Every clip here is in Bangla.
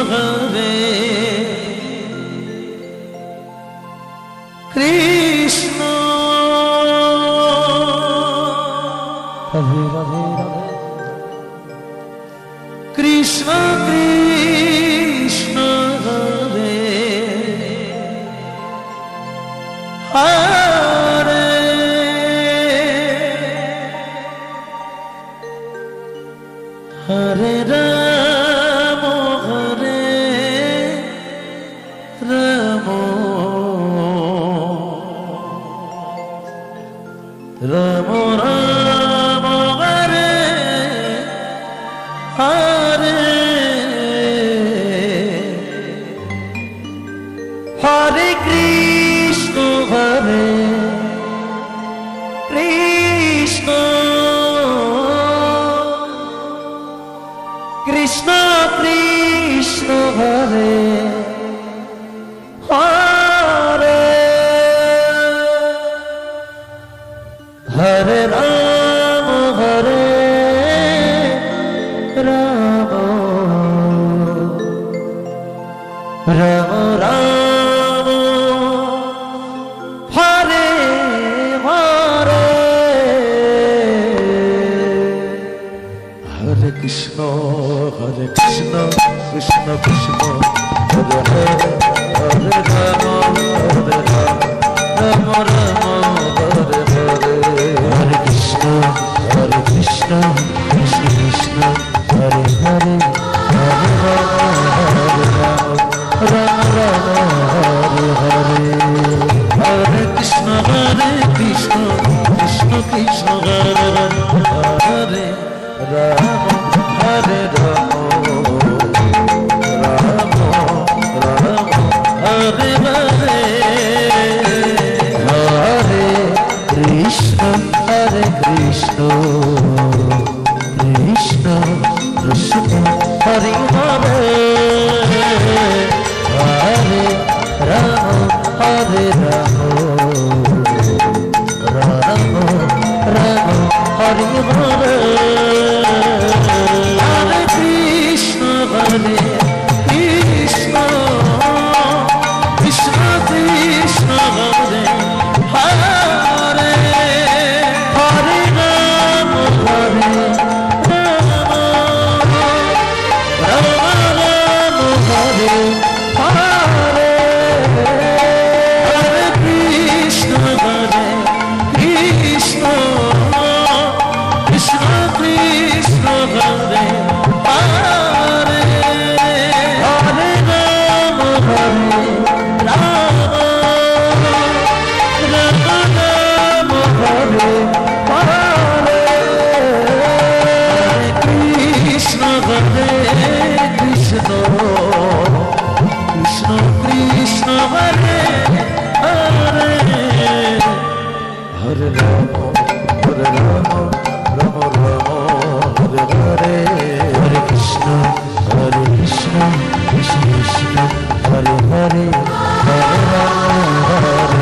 হরে কৃষ্ণ রাধে রাধে রাধে কৃষ্ণ কৃষ্ণ হরে হরে হরে রাম হরে রাম রাম রাম হরে হরে হরে কৃষ্ণ হরে কৃষ্ণ কৃষ্ণ কৃষ্ণ হরে হরে হরে রাম হরে রাম রাম রাম হরে হরে হরে কৃষ্ণ কৃষ্ণ কৃষ্ণ হরে হরে হরে রাম হরে রাম রাম রাম হরে হরে হরে কৃষ্ণ কৃষ্ণ কৃষ্ণ হরে হরে হরে রাম রাম রাম হরে হরে হরে কৃষ্ণ কৃষ্ণ কৃষ্ণ হরে হরে রাম হরে রাম রাম রাম হরে হরে হরে কৃষ্ণ কৃষ্ণ কৃষ্ণ কৃষ্ণ হরে হরে হরে রাম হরে রাম রাম রাম হরে হরে হরে কৃষ্ণ কৃষ্ণ কৃষ্ণ কৃষ্ণ হরে হরে হরে রাম হরে রাম রাম রাম হরে হরে হরে কৃষ্ণ কৃষ্ণ কৃষ্ণ কৃষ্ণ হরে হরে হরে রাম হরে রাম রাম রাম হরে হরে হরে কৃষ্ণ কৃষ্ণ কৃষ্ণ কৃষ্ণ হরে হরে হরে রাম রাম রাম হরে হরে হরে কৃষ্ণ কৃষ্ণ কৃষ্ণ হরে হরে হরে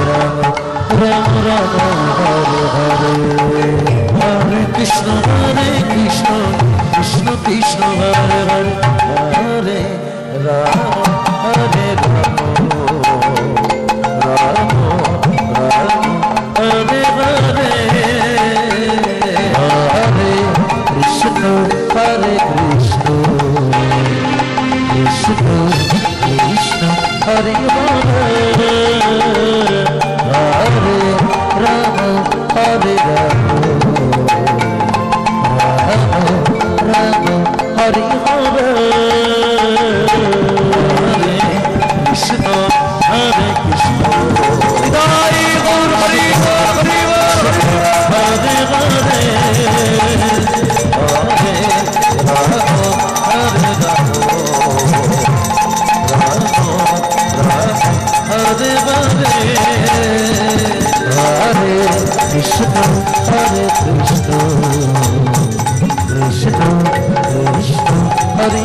রাম রাম রাম হরে হরে হরে কৃষ্ণ কৃষ্ণ কৃষ্ণ হরে হরে হরে রাম হরে রাম রাম রাম হরে হরে হরে কৃষ্ণ কৃষ্ণ কৃষ্ণ কৃষ্ণ হরে হরে হরে রাম হরে রাম রাম হরে হরে হরে কৃষ্ণ কৃষ্ণ হৃদয় গৌর হরি হরি হরে হরে হরে রাম হরে রাম রাম রাম হরে হরে হরে কৃষ্ণ কৃষ্ণ কৃষ্ণ কৃষ্ণ হরে